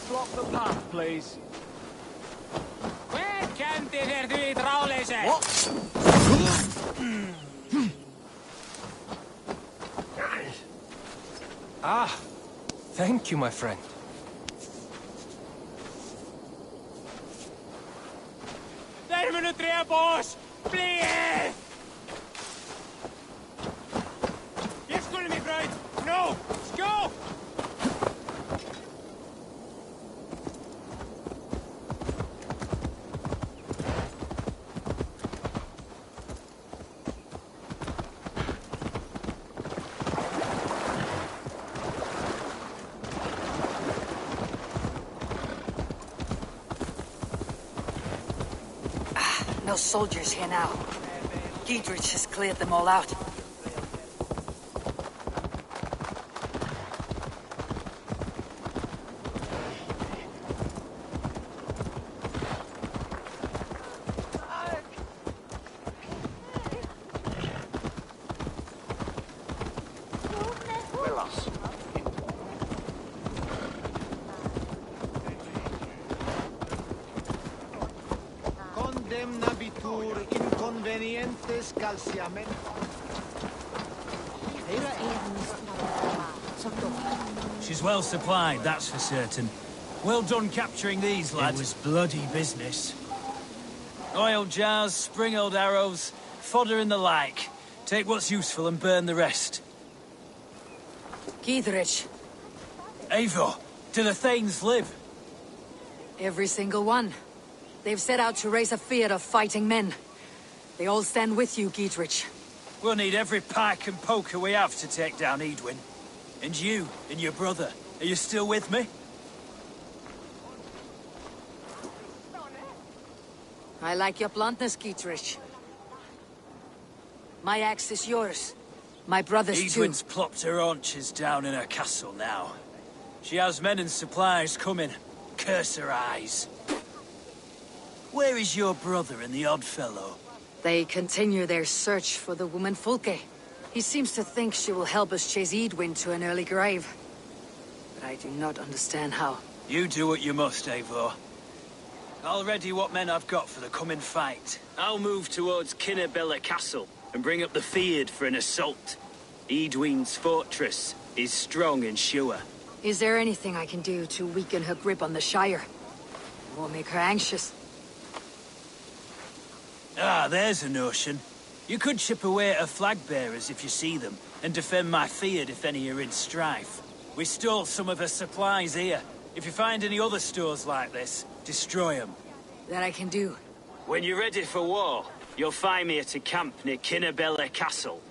Block the path, please. Where can der hydraulische? What? Ah, thank you, my friend. 10 minuuttia ja boss! Please! Yes, kunnen me, bruid! No! Let's go! No soldiers here now. Giedrich has cleared them all out. Condemnabitur inconvenientes calciamentos. She's well supplied, that's for certain. Well done capturing these, lads. It was bloody business. Oil jars, spring-oiled arrows, fodder and the like. Take what's useful and burn the rest. Giedrich. Eivor, do the Thanes live? Every single one. They've set out to raise a fear of fighting men. They all stand with you, Giedrich. We'll need every pike and poker we have to take down Edwin. And you, and your brother, are you still with me? I like your bluntness, Giedrich. My axe is yours. My brother's too. Edwin's plopped her haunches down in her castle now. She has men and supplies coming. Curse her eyes. Where is your brother and the odd fellow? They continue their search for the woman Fulke. He seems to think she will help us chase Edwin to an early grave. But I do not understand how. You do what you must, Eivor. I'll ready what men I've got for the coming fight. I'll move towards Kinnabella Castle and bring up the Fyrd for an assault. Edwin's fortress is strong and sure. Is there anything I can do to weaken her grip on the Shire? It won't make her anxious. Ah, there's a notion. You could chip away at her flag-bearers if you see them, and defend my Fyrd if any are in strife. We stole some of her supplies here. If you find any other stores like this, destroy them. That I can do. When you're ready for war, you'll find me at a camp near Kinnabella Castle.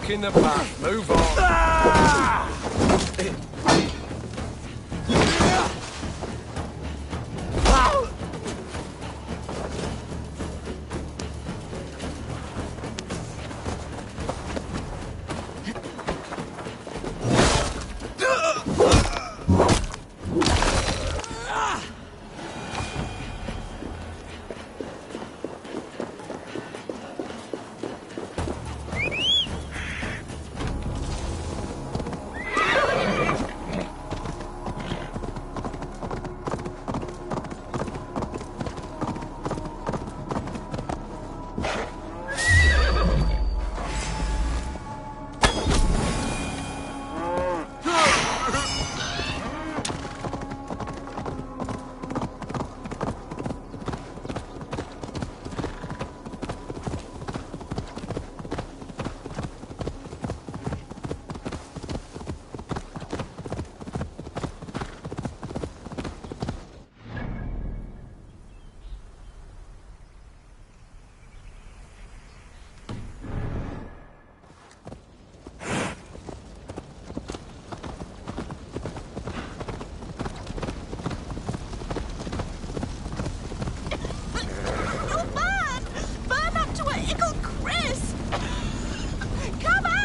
blocking the path. Move on.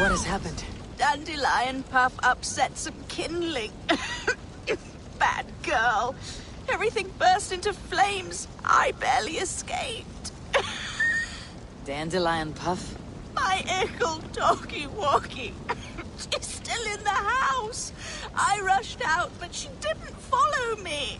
What has happened? Dandelion Puff upset some kindling. Bad girl. Everything burst into flames. I barely escaped. Dandelion Puff? My ickle doggy walkie. She's still in the house. I rushed out, but she didn't follow me.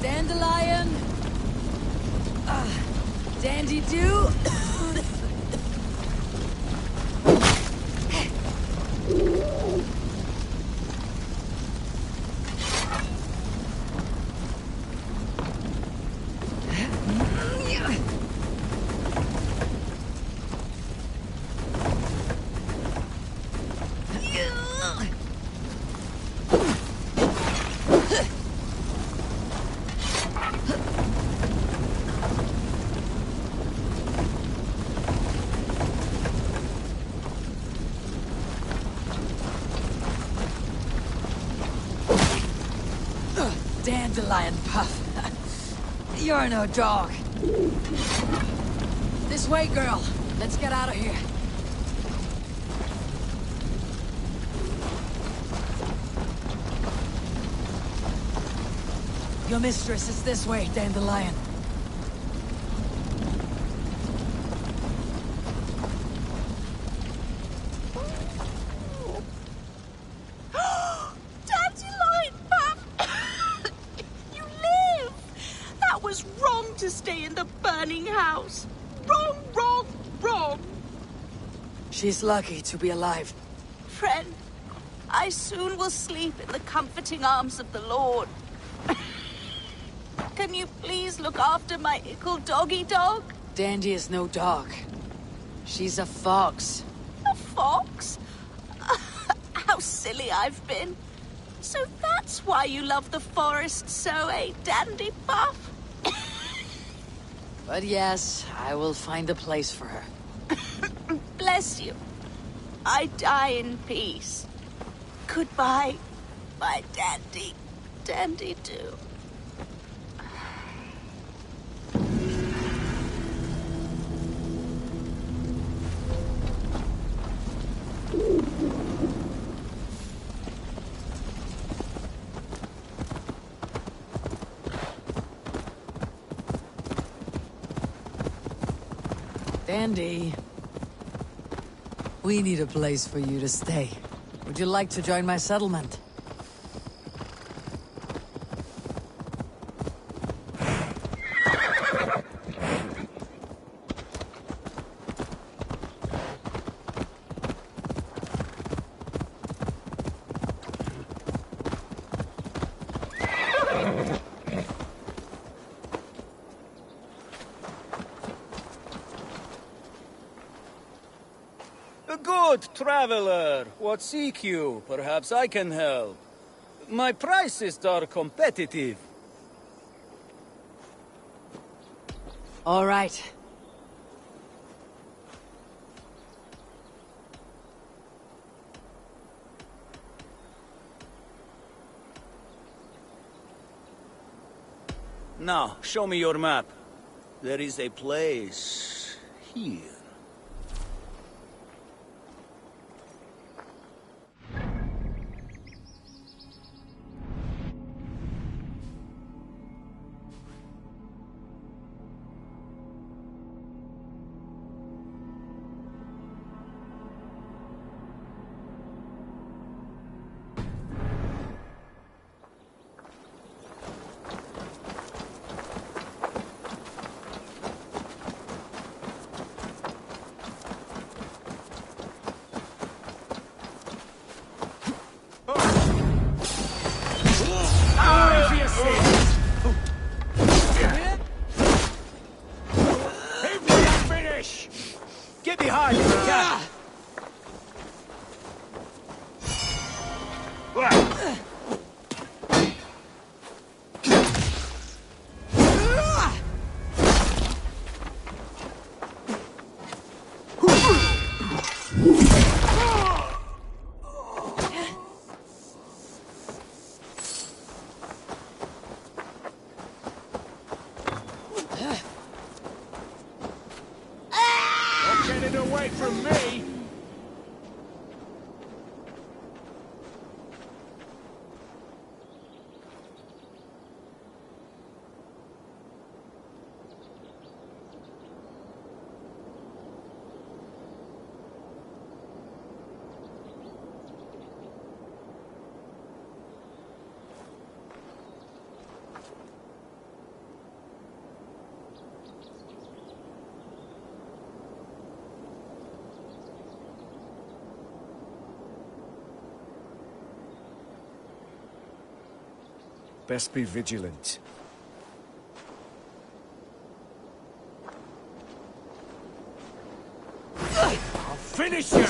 Dandelion! Dandy-do! Dandelion Puff. You're no dog. This way, girl. Let's get out of here. Your mistress is this way, Dandelion. Dandelion Puff! You live! That was wrong to stay in the burning house. Wrong, wrong, wrong. She's lucky to be alive. Friend, I soon will sleep in the comforting arms of the Lord. Can you please look after my ickle doggy dog? Dandy is no dog. She's a fox. A fox? How silly I've been. So that's why you love the forest so, eh, Dandy Puff? But yes, I will find a place for her. Bless you. I die in peace. Goodbye, my dandy. Dandy-do. Dandy. We need a place for you to stay. Would you like to join my settlement? Good traveler, what seek you? Perhaps I can help. My prices are competitive. All right. Now, show me your map. There is a place here. Get behind if you can. Don't get it away from me. Best be vigilant. I'll finish you!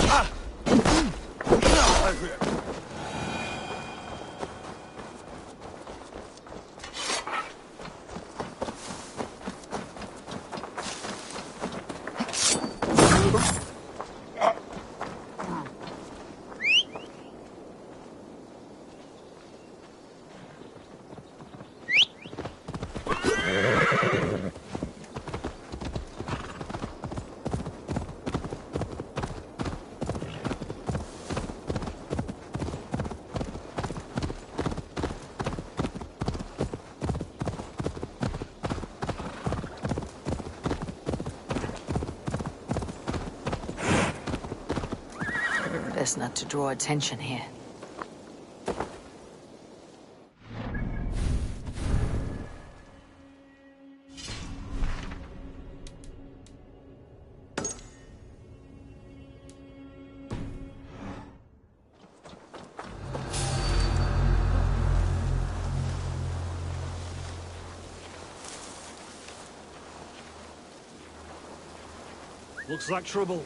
Best not to draw attention here. Looks like trouble.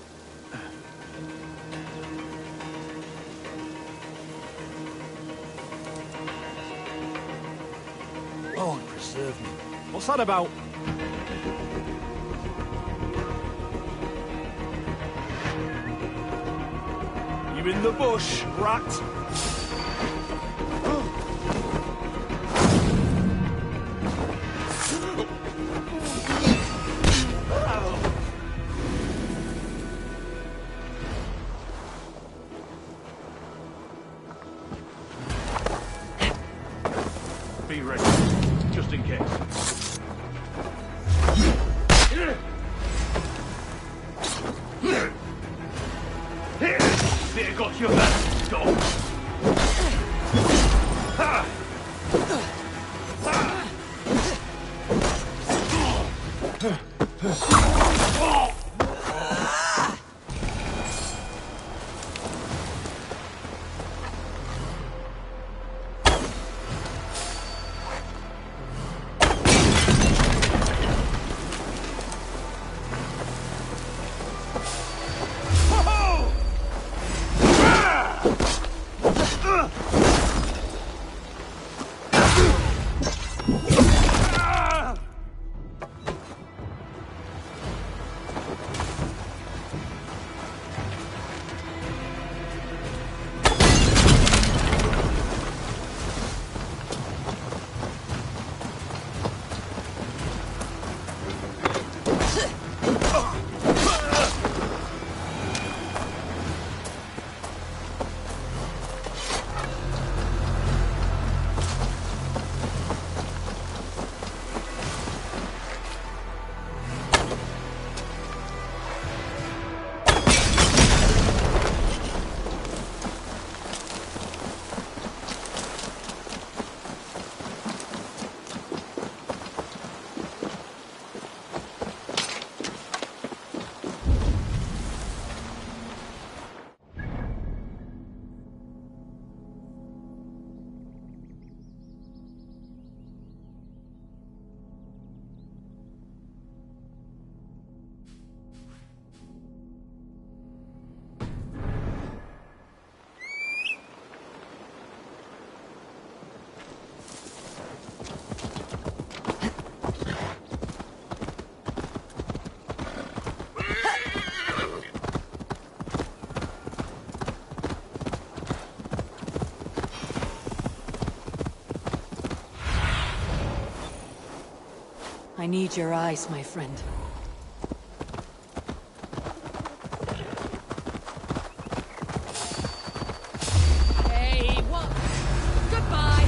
Lord, preserve me. What's that about? You in the bush, rat? Be ready, just in case. There got your back, dog. I need your eyes, my friend. Hey, what? Goodbye.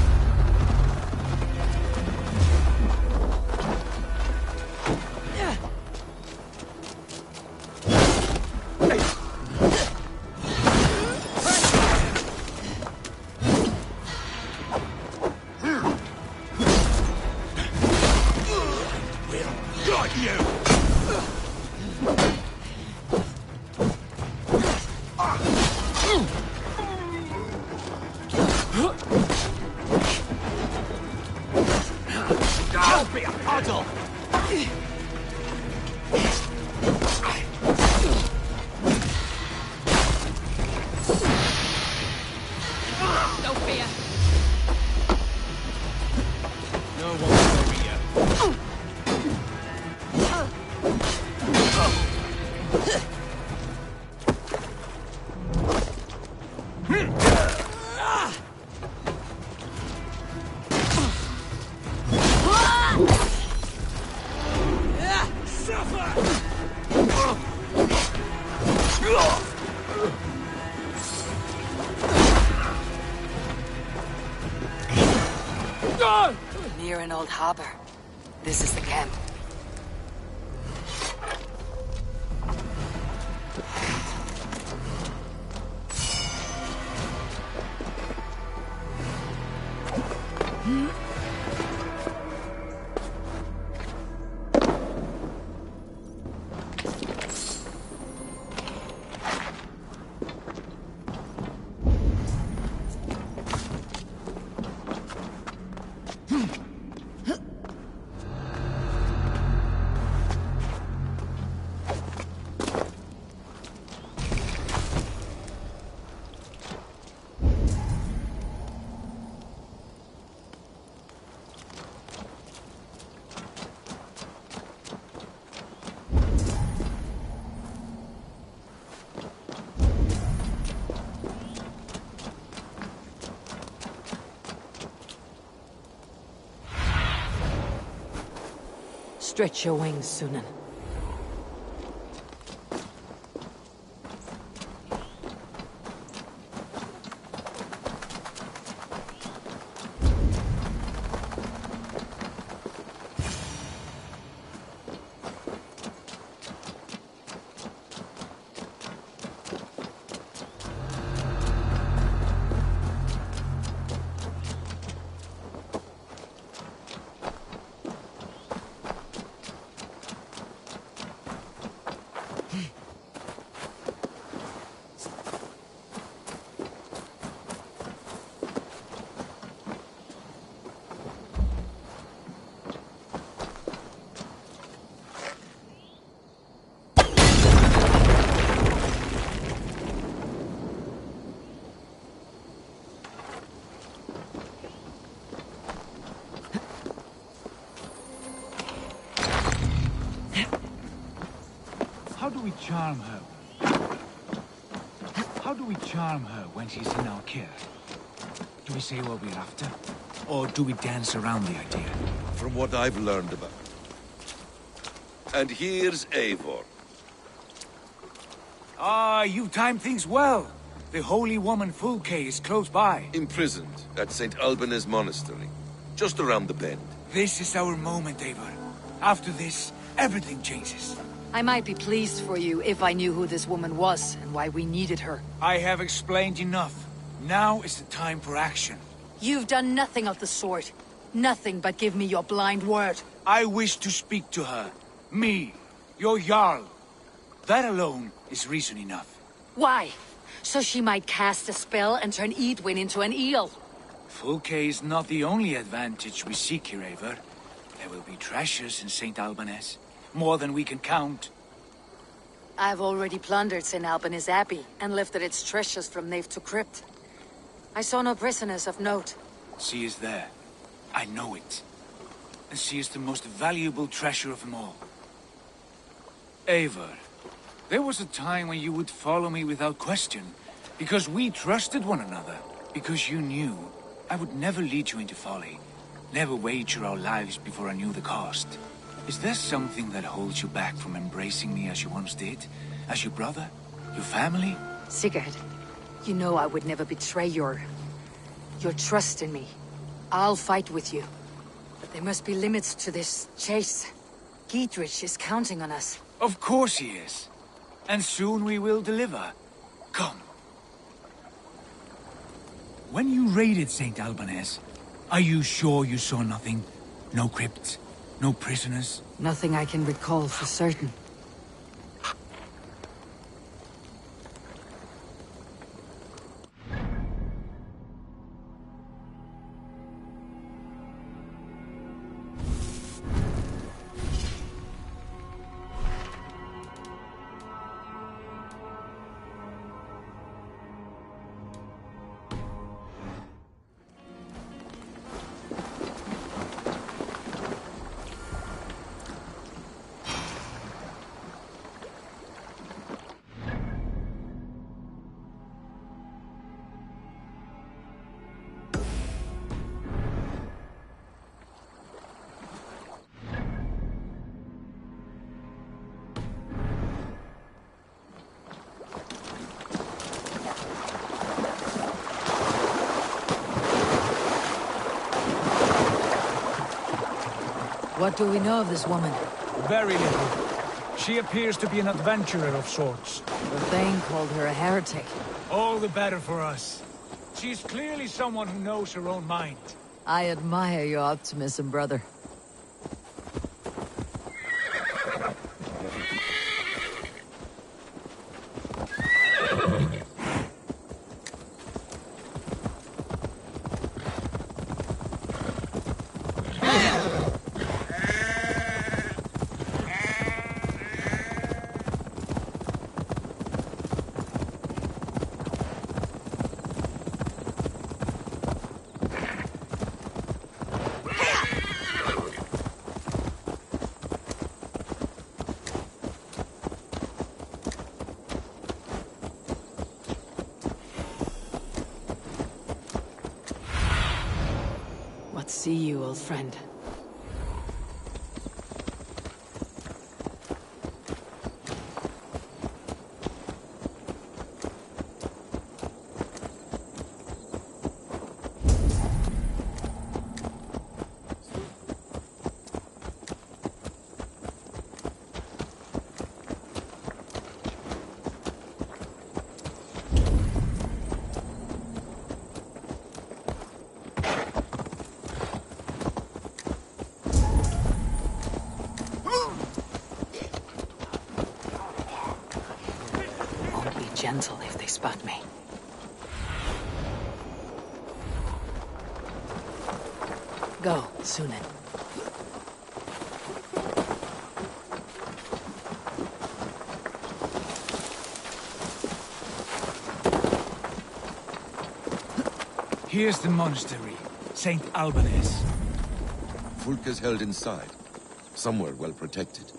Got you! Don't be a puddle! No fear. No one's over here. Near an old harbor. This is the camp. Stretch your wings, Sunan. How do we charm her? How do we charm her when she's in our care? Do we say what we're after? Or do we dance around the idea? From what I've learned about And here's Eivor. Ah, you timed things well. The holy woman Fulke is close by. Imprisoned at St. Alban's Monastery. Just around the bend. This is our moment, Eivor. After this, everything changes. I might be pleased for you if I knew who this woman was and why we needed her. I have explained enough. Now is the time for action. You've done nothing of the sort. Nothing but give me your blind word. I wish to speak to her. Me, your Jarl. That alone is reason enough. Why? So she might cast a spell and turn Edwin into an eel. Fulke is not the only advantage we seek here, Eivor. There will be treasures in St. Alban's. More than we can count. I've already plundered St. Alban's Abbey and lifted its treasures from nave to crypt. I saw no prisoners of note. She is there. I know it. And she is the most valuable treasure of them all. Eivor, there was a time when you would follow me without question, because we trusted one another, because you knew I would never lead you into folly, never wager our lives before I knew the cost. Is there something that holds you back from embracing me as you once did? As your brother? Your family? Sigurd, you know I would never betray your trust in me. I'll fight with you. But there must be limits to this chase. Giedrich is counting on us. Of course he is. And soon we will deliver. Come. When you raided St. Alban's, are you sure you saw nothing? No crypts? No prisoners? Nothing I can recall for certain. What do we know of this woman? Very little. She appears to be an adventurer of sorts. The Thane called her a heretic. All the better for us. She's clearly someone who knows her own mind. I admire your optimism, brother. See you, old friend. Gentle if they spot me. Go, Sunan. Here's the monastery, St. Alban's. Fulke's held inside, somewhere well protected.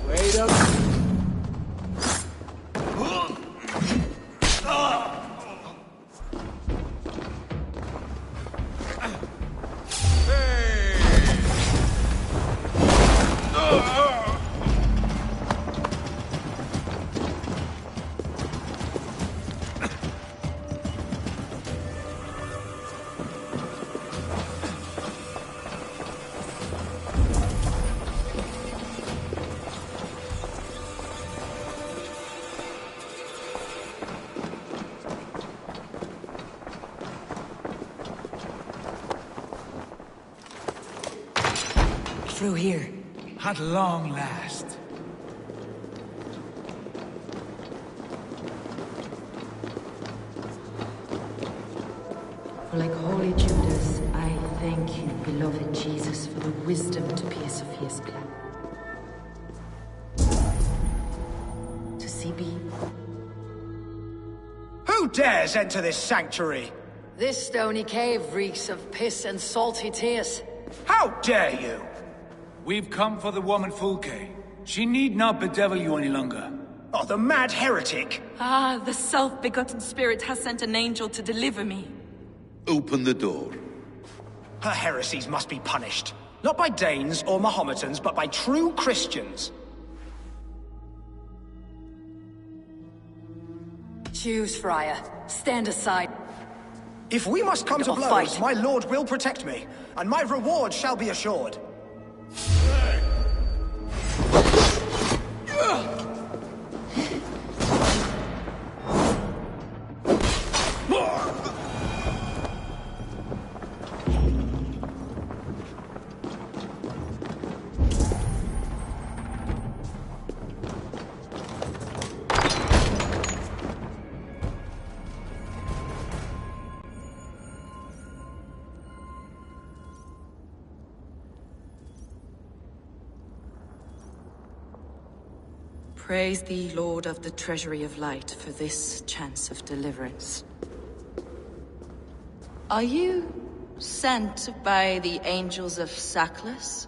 Wait up. through here. At long last. For like holy Judas, I thank you, beloved Jesus, for the wisdom to pierce Sophia's clan. To CB. Who dares enter this sanctuary? This stony cave reeks of piss and salty tears. How dare you? We've come for the woman Fulke. She need not bedevil you any longer. Oh, the mad heretic! Ah, the self-begotten spirit has sent an angel to deliver me. Open the door. Her heresies must be punished. Not by Danes or Mahometans, but by true Christians. Choose, Friar. Stand aside. If we must come to Or blows, fight. my lord will protect me, and my reward shall be assured. Praise thee, Lord of the Treasury of Light, for this chance of deliverance. Are you sent by the angels of Saklas?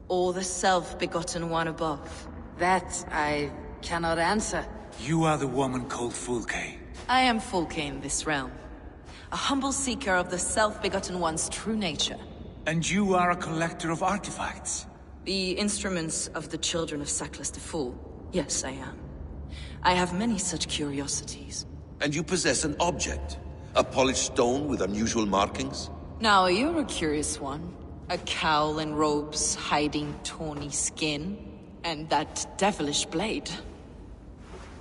Or the self-begotten one above? That I cannot answer. You are the woman called Fulke. I am Fulke in this realm. A humble seeker of the self-begotten one's true nature. And you are a collector of artifacts. The instruments of the children of Saklas the Fool. Yes, I am. I have many such curiosities. And you possess an object? A polished stone with unusual markings? Now, you're a curious one. A cowl and robes hiding tawny skin. And that devilish blade.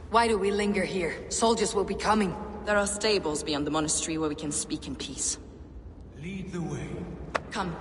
Why do we linger here? Soldiers will be coming. There are stables beyond the monastery where we can speak in peace. Lead the way. Come.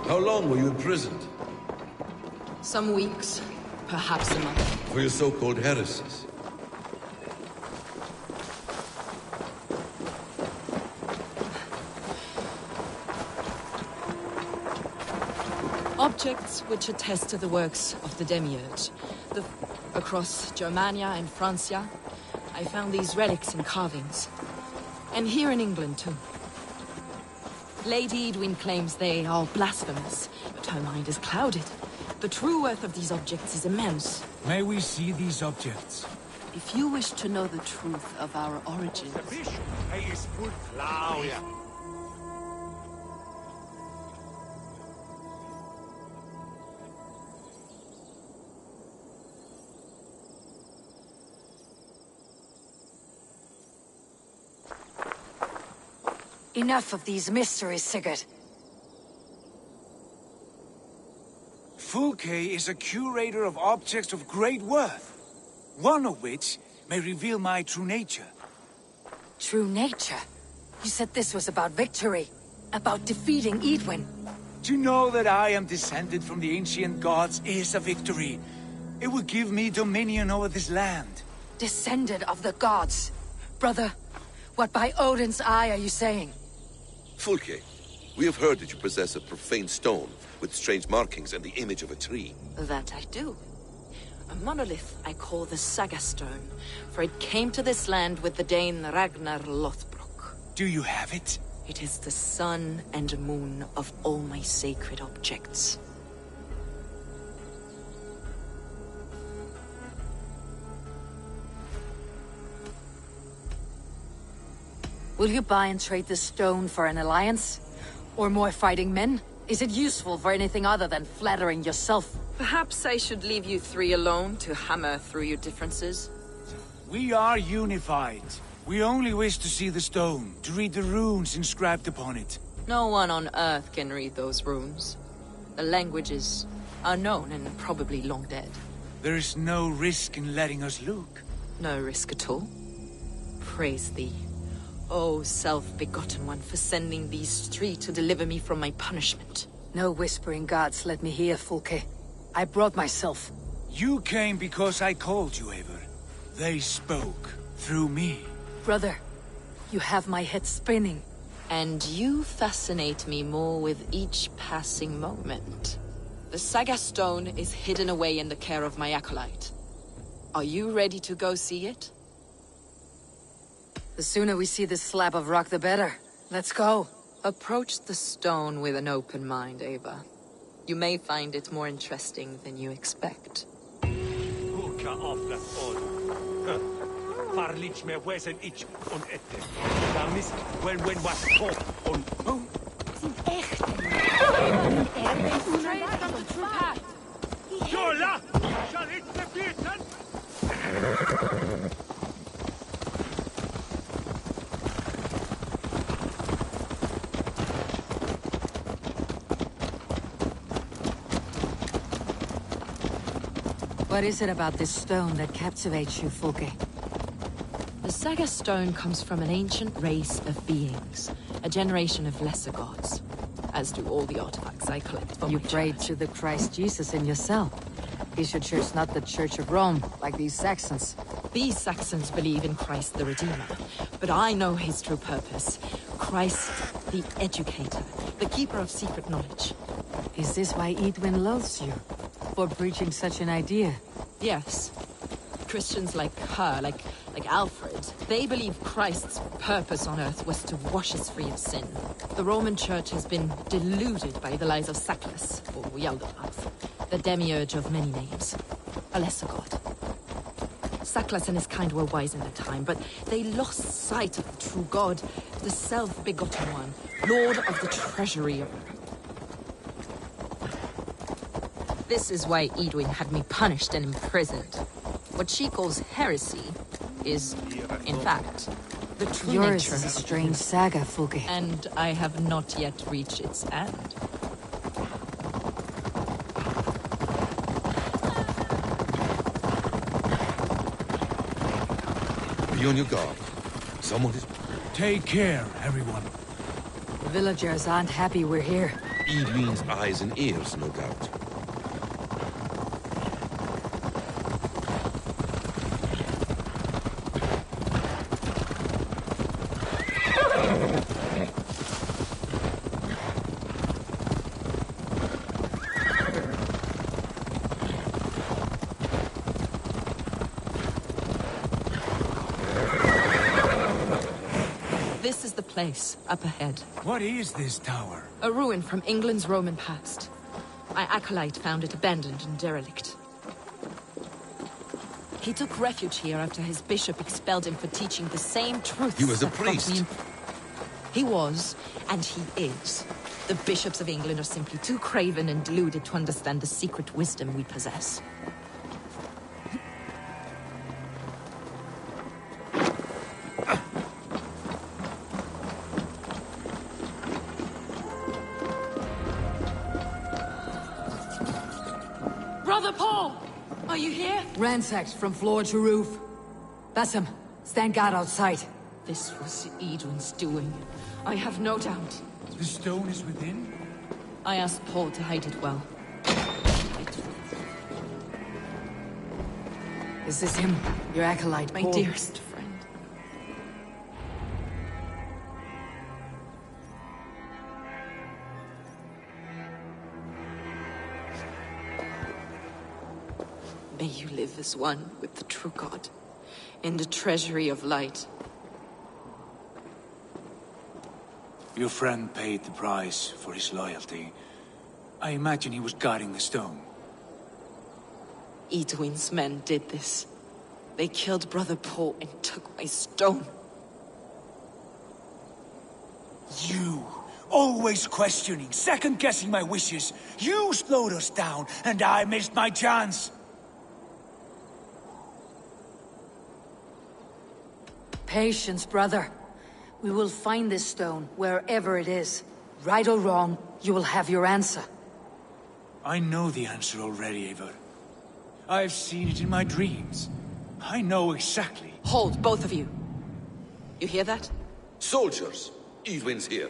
How long were you imprisoned? Some weeks, perhaps a month. For your so-called heresies? Objects which attest to the works of the Demiurge. Across Germania and Francia, I found these relics and carvings. And here in England, too. Lady Edwin claims they are blasphemous, but her mind is clouded. The true worth of these objects is immense. May we see these objects? If you wish to know the truth of our origins... Enough of these mysteries, Sigurd. Fulke is a curator of objects of great worth, one of which may reveal my true nature. True nature? You said this was about victory, about defeating Edwin. To know that I am descended from the ancient gods is a victory. It will give me dominion over this land. Descended of the gods. Brother, what by Odin's eye are you saying? Fulke, we have heard that you possess a profane stone with strange markings and the image of a tree. That I do. A monolith I call the Saga Stone, for it came to this land with the Dane Ragnar Lothbrok. Do you have it? It is the sun and moon of all my sacred objects. Will you buy and trade the stone for an alliance? Or more fighting men? Is it useful for anything other than flattering yourself? Perhaps I should leave you three alone to hammer through your differences? We are unified. We only wish to see the stone, to read the runes inscribed upon it. No one on Earth can read those runes. The language is unknown and probably long dead. There is no risk in letting us look. No risk at all. Praise thee, O self-begotten one, for sending these three to deliver me from my punishment. No whispering gods let me hear, Fulke. I brought myself. You came because I called you, Eivor. They spoke through me. Brother, you have my head spinning. And you fascinate me more with each passing moment. The Saga Stone is hidden away in the care of my acolyte. Are you ready to go see it? The sooner we see this slab of rock, the better. Let's go. Approach the stone with an open mind, Ava. You may find it more interesting than you expect. Farlich me wesen ich on ette. Da mist when was top on. Oh, sind echt. Jola! Shall it be beaten? What is it about this stone that captivates you, Fulke? The Saga Stone comes from an ancient race of beings, a generation of lesser gods, as do all the artifacts I collect from You my prayed church. to the Christ Jesus in yourself. Is your church not the Church of Rome, like these Saxons? These Saxons believe in Christ the Redeemer, but I know his true purpose. Christ the Educator, the keeper of secret knowledge. Is this why Edwin loathes you? For preaching such an idea? Yes. Christians like her, like Alfred, they believe Christ's purpose on earth was to wash us free of sin. The Roman Church has been deluded by the lies of Saklas, or Yaldabaoth, the demiurge of many names, a lesser god. Saklas and his kind were wise in their time, but they lost sight of the true god, the self-begotten one, lord of the treasury of earth. This is why Edwin had me punished and imprisoned. What she calls heresy is, in fact, the true Yours nature is a of strange saga, Fulke. And I have not yet reached its end. Be on your guard. Someone is... Take care, everyone. The villagers aren't happy we're here. Edwin's eyes and ears, no doubt. This is the place, up ahead. What is this tower? A ruin from England's Roman past. My acolyte found it abandoned and derelict. He took refuge here after his bishop expelled him for teaching the same truths. He was a that brought me priest. in- He was, and he is. The bishops of England are simply too craven and deluded to understand the secret wisdom we possess. Brother Paul! Are you here? Ransacked from floor to roof. Bassam, stand guard outside. This was Edwin's doing. I have no doubt. The stone is within? I asked Paul to hide it well. Is this him? Your acolyte, My Paul? dearest friend. May you live as one with the true God, in the treasury of light. Your friend paid the price for his loyalty. I imagine he was guarding the stone. Edwin's men did this. They killed Brother Paul and took my stone. You! Always questioning, second-guessing my wishes. You slowed us down, and I missed my chance. Patience, brother. We will find this stone, wherever it is. Right or wrong, you will have your answer. I know the answer already, Eivor. I've seen it in my dreams. I know exactly. Hold, both of you. You hear that? Soldiers! Edwin's here.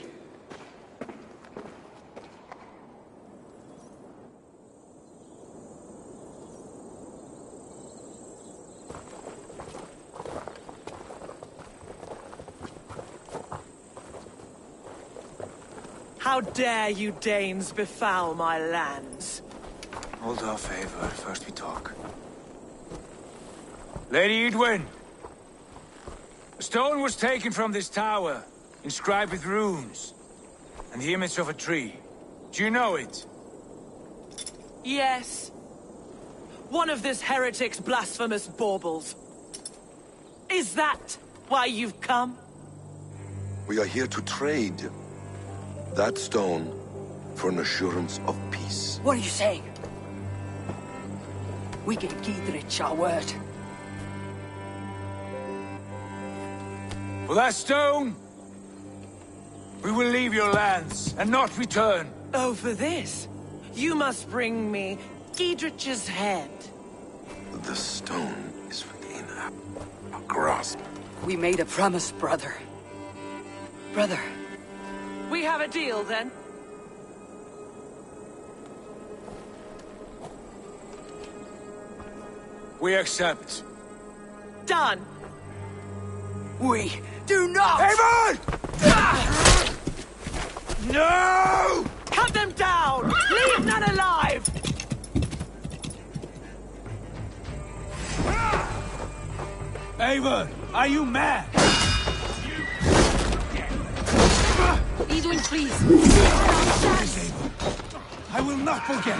How dare you Danes befoul my lands? Hold off, Eivor. First we talk. Lady Edwin! A stone was taken from this tower, inscribed with runes, and the image of a tree. Do you know it? Yes. One of this heretic's blasphemous baubles. Is that why you've come? We are here to trade that stone for an assurance of peace. What are you saying? We gave Giedrich our word. For that stone, we will leave your lands and not return. Oh, for this? You must bring me Giedrich's head. The stone is within our grasp. We made a promise, brother. Brother. We have a deal, then? We accept. Done. We do not... Eivor! No! Cut them down! Leave none alive! Eivor, are you mad? Edwin, please. Please, Eivor. I will not forget.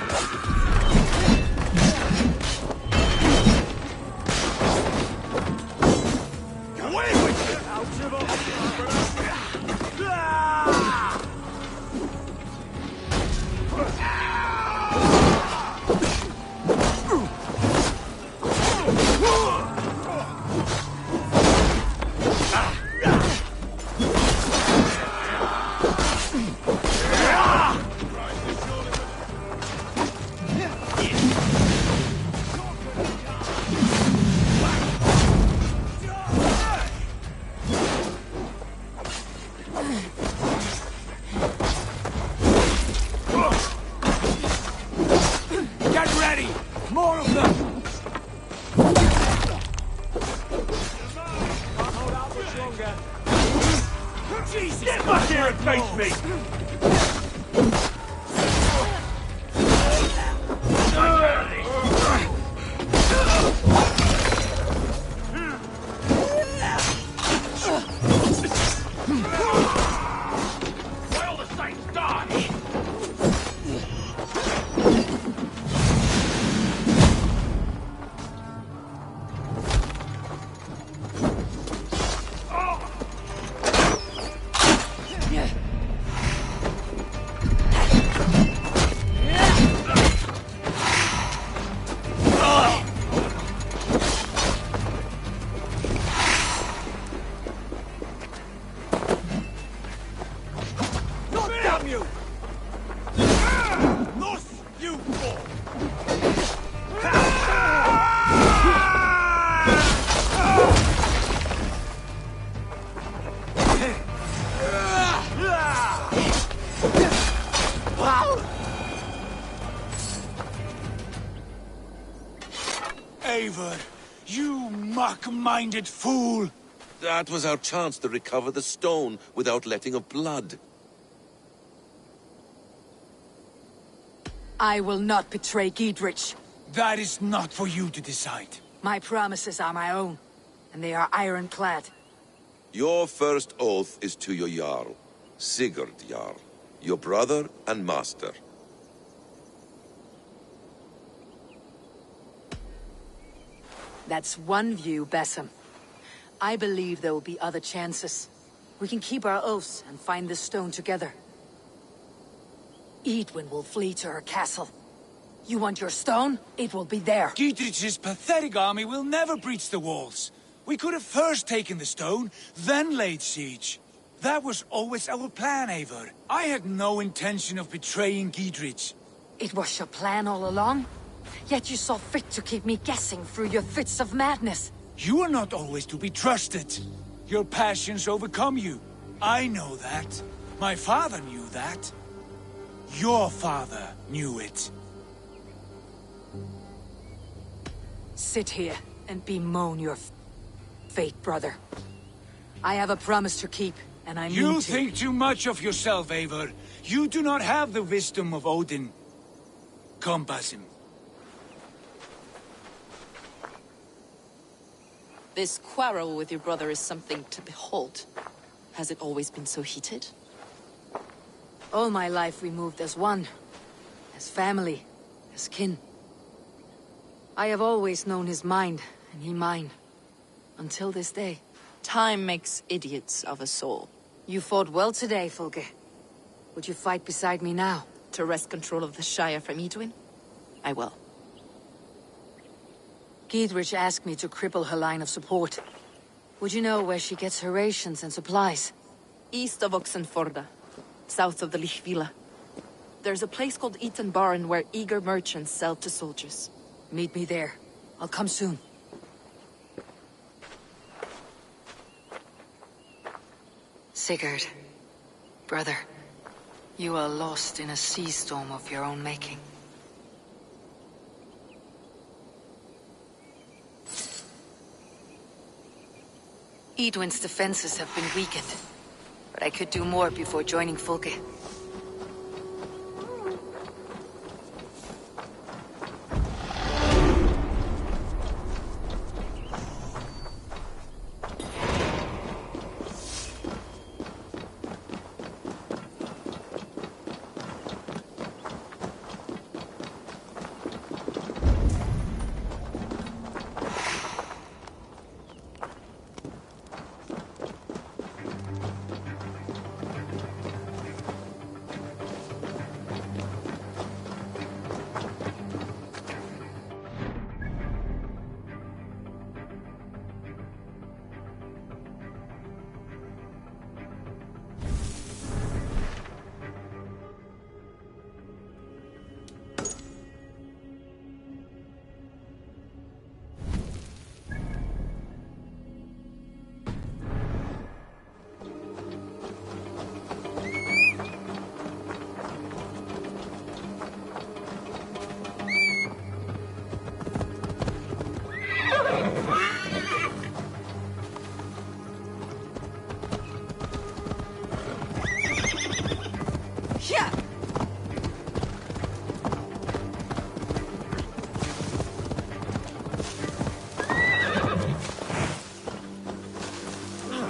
Eivor, you mock-minded fool! That was our chance to recover the stone without letting of blood. I will not betray Giedrich. That is not for you to decide. My promises are my own, and they are ironclad. Your first oath is to your Jarl. Sigurd Jarl, your brother and master. That's one view, Bassam. I believe there will be other chances. We can keep our oaths and find this stone together. Edwin will flee to her castle. You want your stone? It will be there. Dietrich's pathetic army will never breach the walls. We could have first taken the stone, then laid siege. That was always our plan, Eivor. I had no intention of betraying Dietrich. It was your plan all along? Yet you saw fit to keep me guessing through your fits of madness. You are not always to be trusted. Your passions overcome you. I know that. My father knew that. Your father knew it. Sit here and bemoan your fate, brother. I have a promise to keep, and I mean to. You think too much of yourself, Eivor. You do not have the wisdom of Odin. Come, Basim. This quarrel with your brother is something to behold. Has it always been so heated? All my life we moved as one. As family. As kin. I have always known his mind, and he mine. Until this day. Time makes idiots of us all. You fought well today, Fulke. Would you fight beside me now? To wrest control of the Shire from Edwin? I will. Giedrich asked me to cripple her line of support. Would you know where she gets her rations and supplies? East of Oxenforda, south of the Lichvila. There's a place called Eaton Barn where eager merchants sell to soldiers. Meet me there. I'll come soon. Sigurd, brother, you are lost in a sea storm of your own making. Edwin's defenses have been weakened, but I could do more before joining Fulke.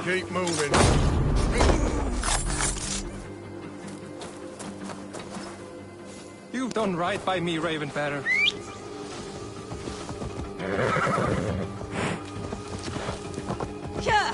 Keep moving. You've done right by me, Ravenbearer. Yeah!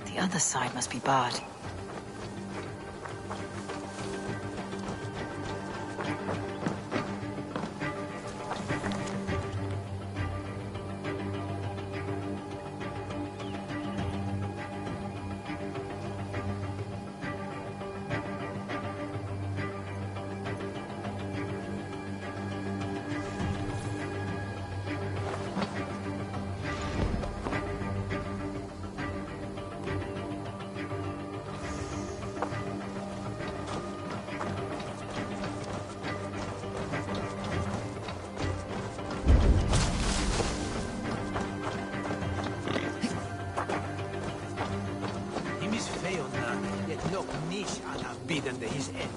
The other side must be barred. under his head.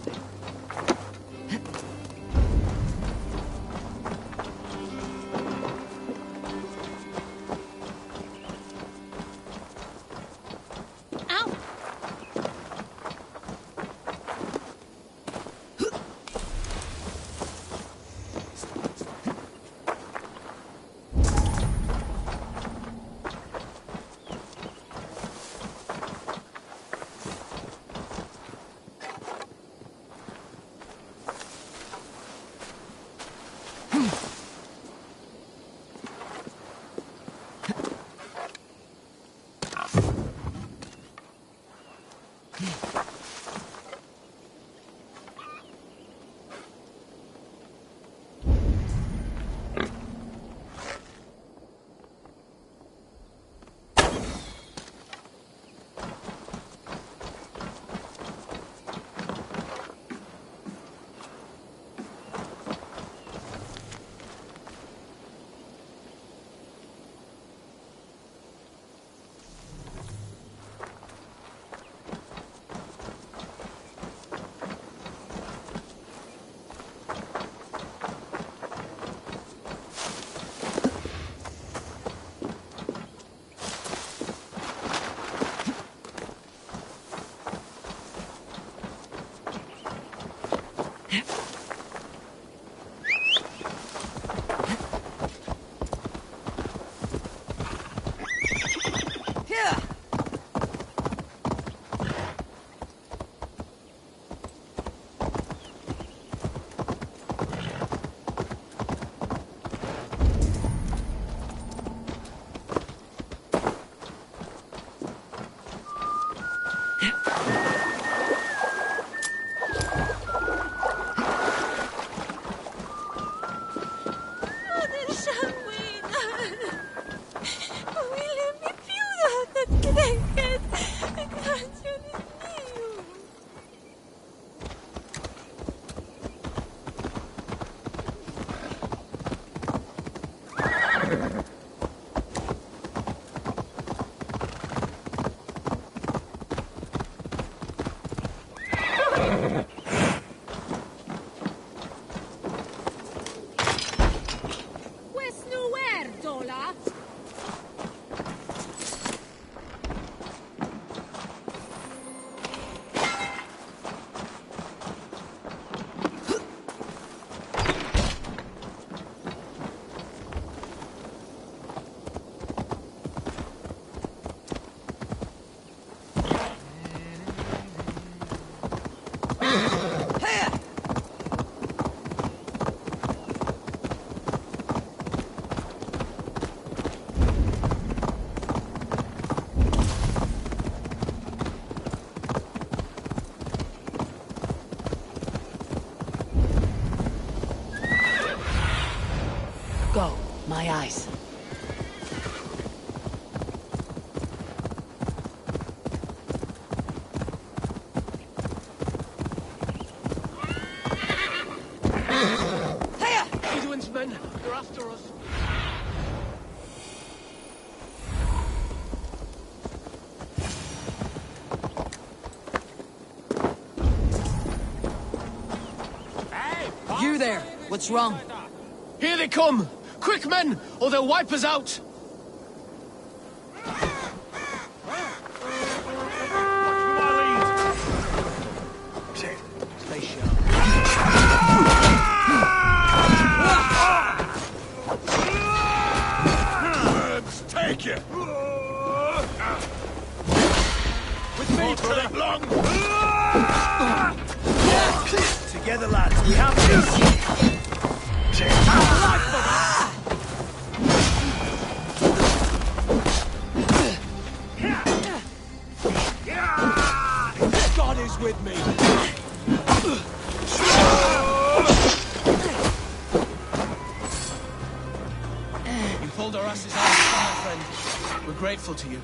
Go, my eyes. Edwin's men, they're after us. You there! What's wrong? Here they come! Quick, men, or they'll wipe us out! Stay sharp. Birds, take it! With me, brother! Long! Together, lads, we have this! God is with me! You pulled our asses out of the fire, friend. We're grateful to you.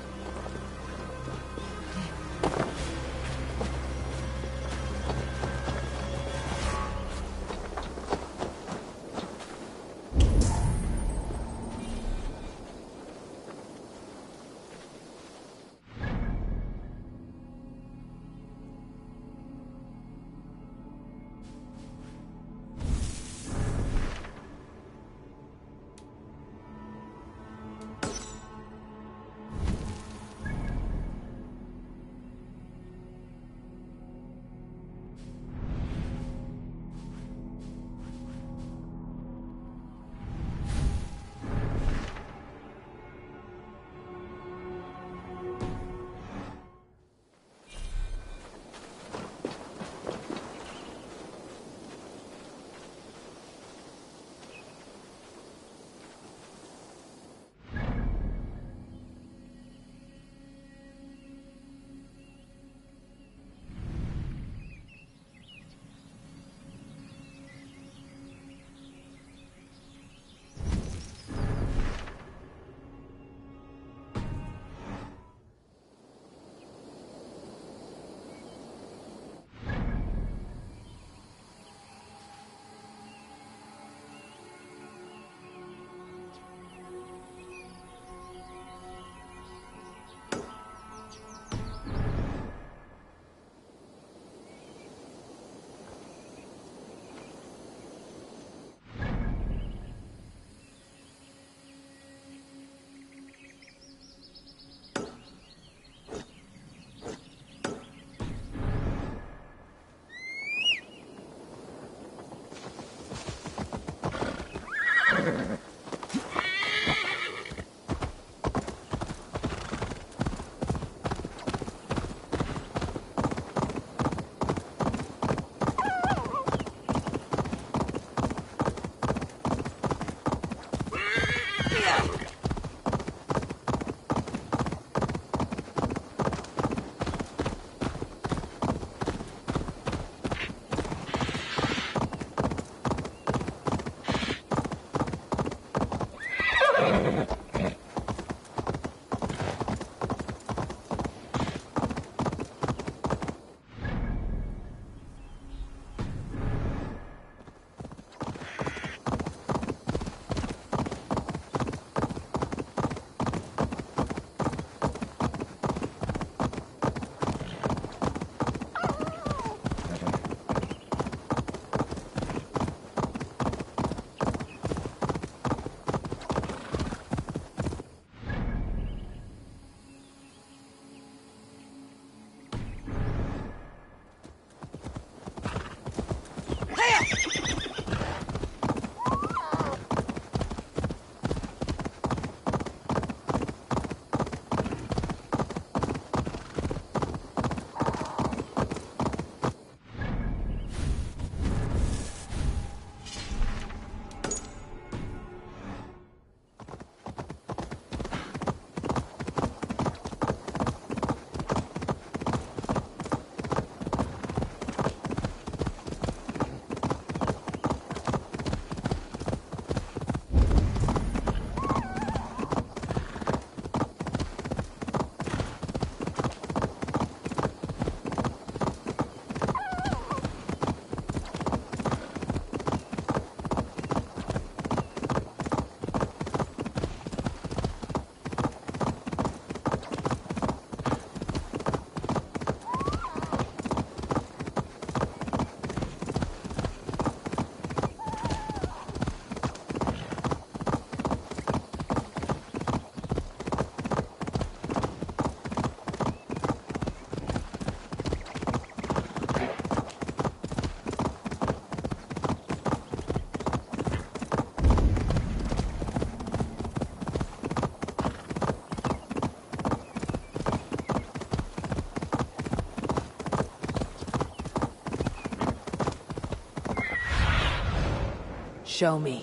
Show me.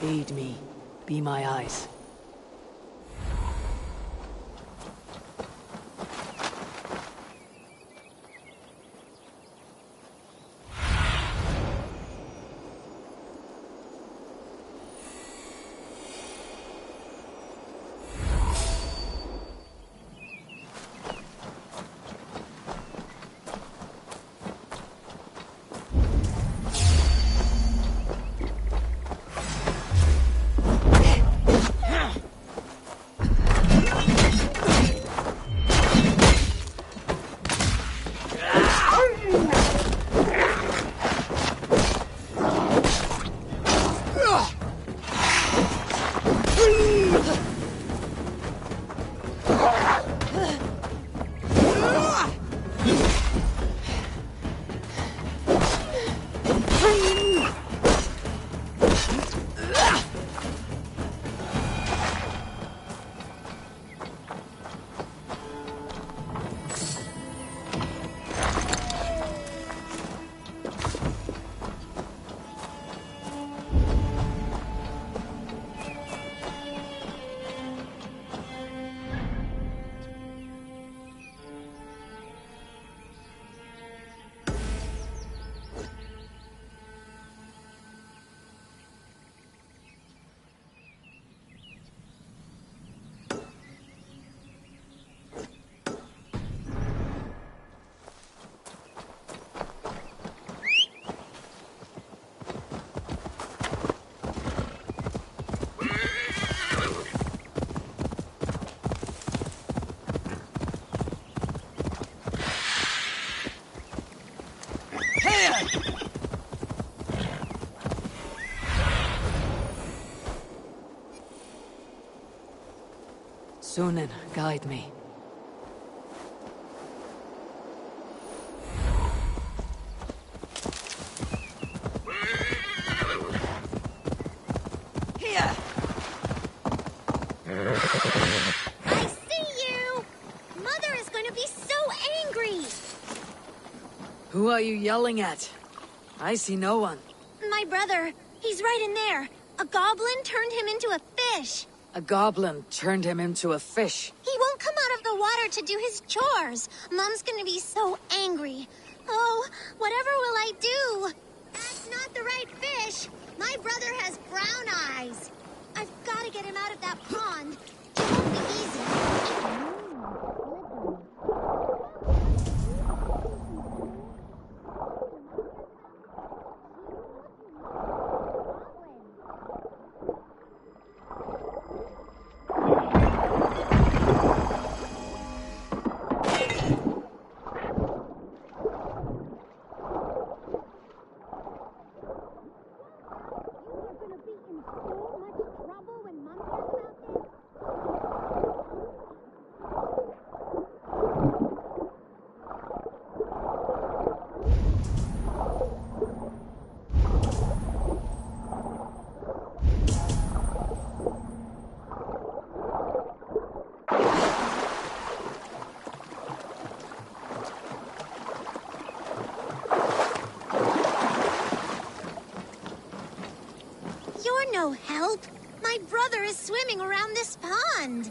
Aid me. Be my eyes. Sunan, guide me. Here! I see you! Mother is going to be so angry! Who are you yelling at? I see no one. My brother, he's right in there. A goblin turned him into a fish. A goblin turned him into a fish. He won't come out of the water to do his chores. Mom's gonna be so angry. Oh, whatever will I do? That's not the right fish. My brother has brown eyes. I've got to get him out of that pond. It won't be easy. You're no help. My brother is swimming around this pond.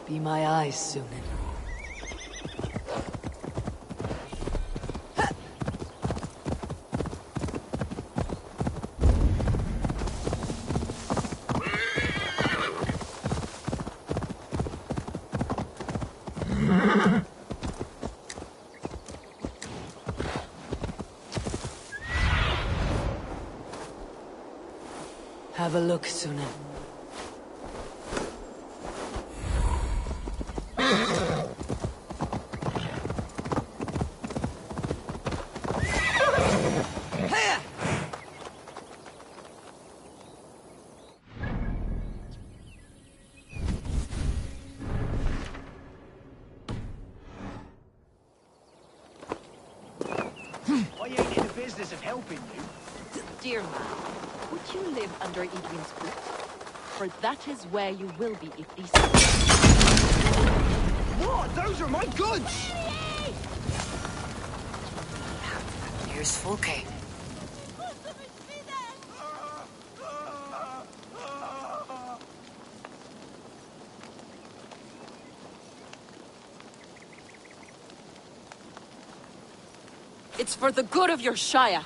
Be my eyes, Sunan. Have a look, Sunan. I ain't in the business of helping you. Dear man, would you live under Edwin's roof? For that is where you will be if these... What? Those are my goods! Here's Fulke. It's for the good of your Shire.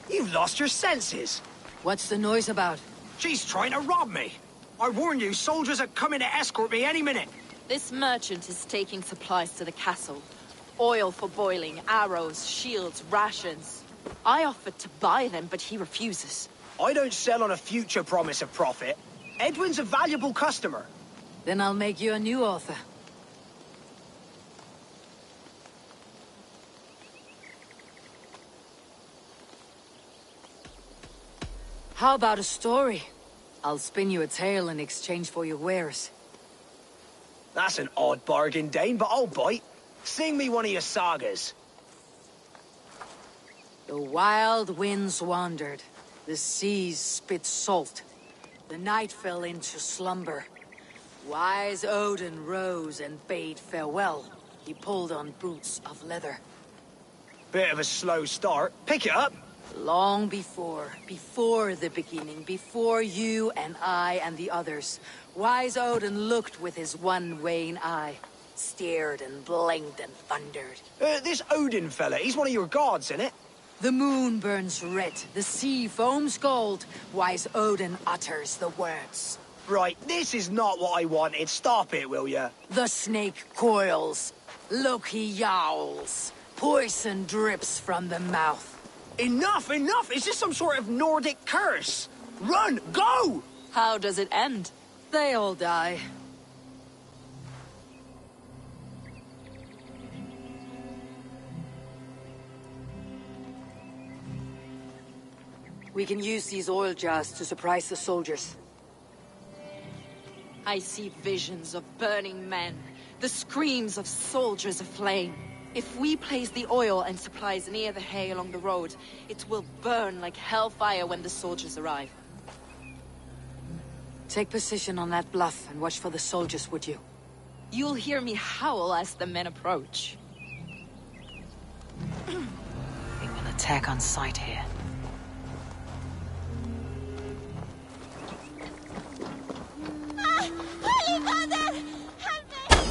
You've lost your senses. What's the noise about? She's trying to rob me. I warn you, soldiers are coming to escort me any minute. This merchant is taking supplies to the castle. Oil for boiling, arrows, shields, rations. I offered to buy them, but he refuses. I don't sell on a future promise of profit. Edwin's a valuable customer. Then I'll make you a new author. How about a story? I'll spin you a tale in exchange for your wares. That's an odd bargain, Dane, but I'll bite. Sing me one of your sagas. The wild winds wandered. The seas spit salt. The night fell into slumber. Wise Odin rose and bade farewell. He pulled on boots of leather. Bit of a slow start. Pick it up. Long before the beginning, before you and I and the others, wise Odin looked with his one wan eye, stared and blinked and thundered. This Odin fella, he's one of your gods, innit? The moon burns red, the sea foams gold, wise Odin utters the words. Right, this is not what I wanted. Stop it, will ya? The snake coils, Loki yowls, poison drips from the mouth. Enough, enough! Is this some sort of Nordic curse? Run! Go! How does it end? They all die. We can use these oil jars to surprise the soldiers. I see visions of burning men, the screams of soldiers aflame. If we place the oil and supplies near the hay along the road, it will burn like hellfire when the soldiers arrive. Take position on that bluff and watch for the soldiers, would you? You'll hear me howl as the men approach. They will attack on sight here. Holy Mother! Help me!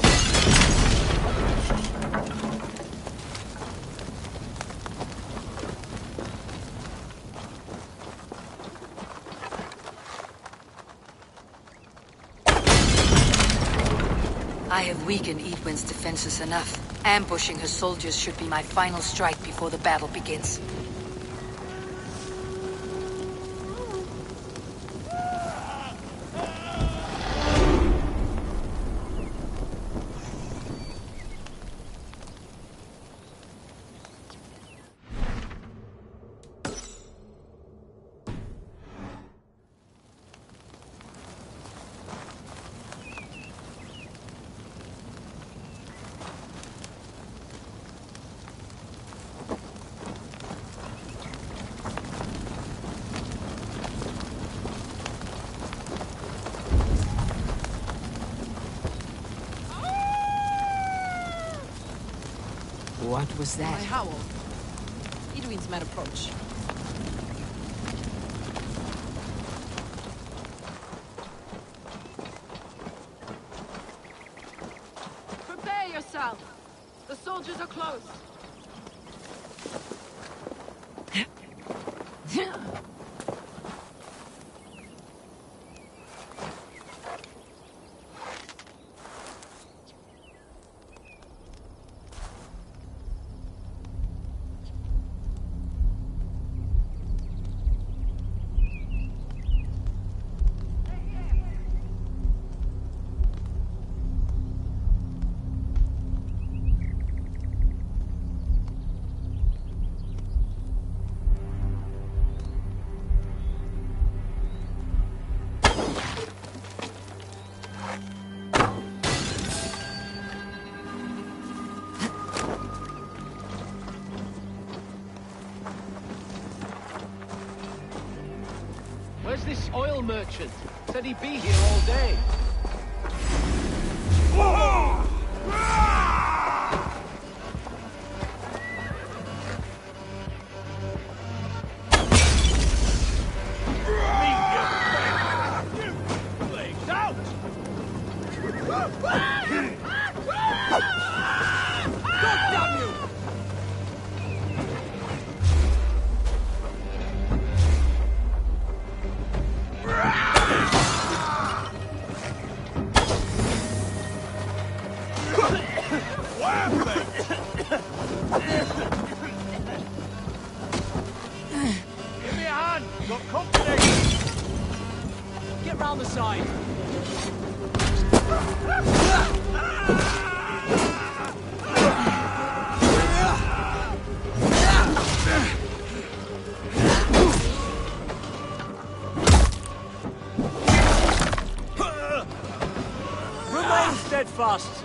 I have weakened Edwin's defenses enough. Ambushing her soldiers should be my final strike before the battle begins. What was that? My howl. Edwin's men approach. south. The soldiers are close. Where's this oil merchant? Said he'd be here all day. Give me a hand! Got company! Get round the side! Remain steadfast.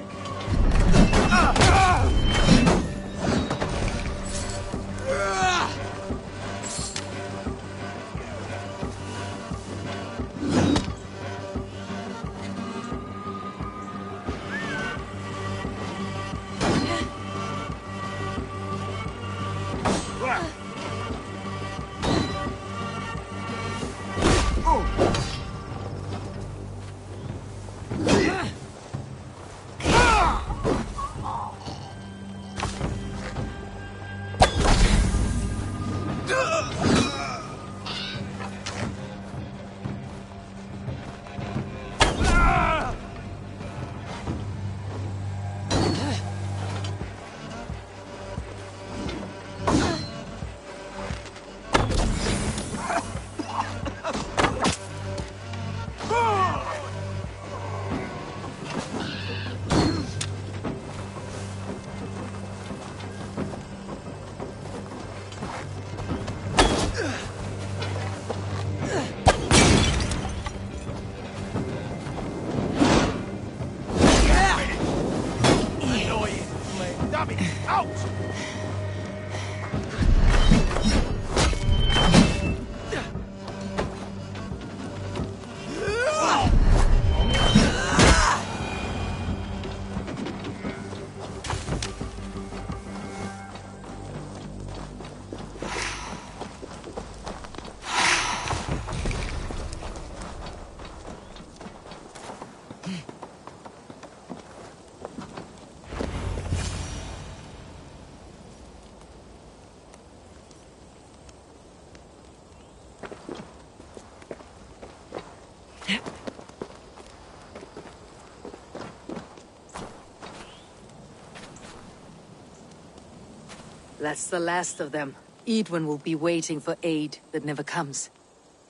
That's the last of them. Edwin will be waiting for aid that never comes.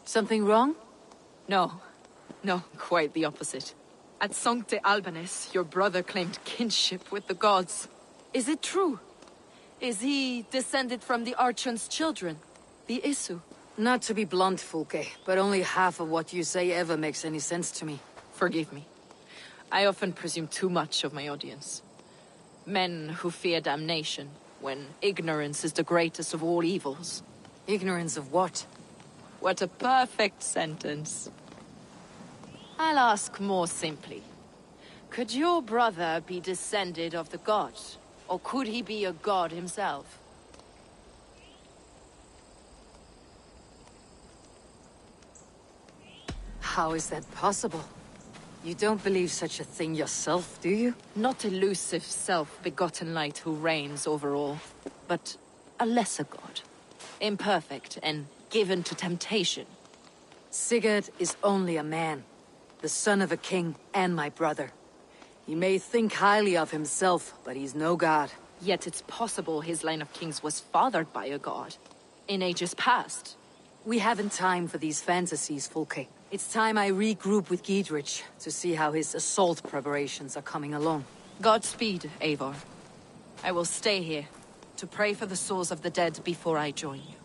Something wrong? No. No, quite the opposite. At Sancte Albanus, your brother claimed kinship with the gods. Is it true? Is he descended from the Archon's children? The Isu? Not to be blunt, Fulke, but only half of what you say ever makes any sense to me. Forgive me. I often presume too much of my audience. Men who fear damnation, when ignorance is the greatest of all evils. Ignorance of what? What a perfect sentence. I'll ask more simply. Could your brother be descended of the gods? Or could he be a god himself? How is that possible? You don't believe such a thing yourself, do you? Not elusive self-begotten light who reigns over all, but a lesser god. Imperfect and given to temptation. Sigurd is only a man, the son of a king and my brother. He may think highly of himself, but he's no god. Yet it's possible his line of kings was fathered by a god. In ages past. We haven't time for these fantasies, Fulke. It's time I regroup with Giedrich to see how his assault preparations are coming along. Godspeed, Eivor. I will stay here to pray for the souls of the dead before I join you.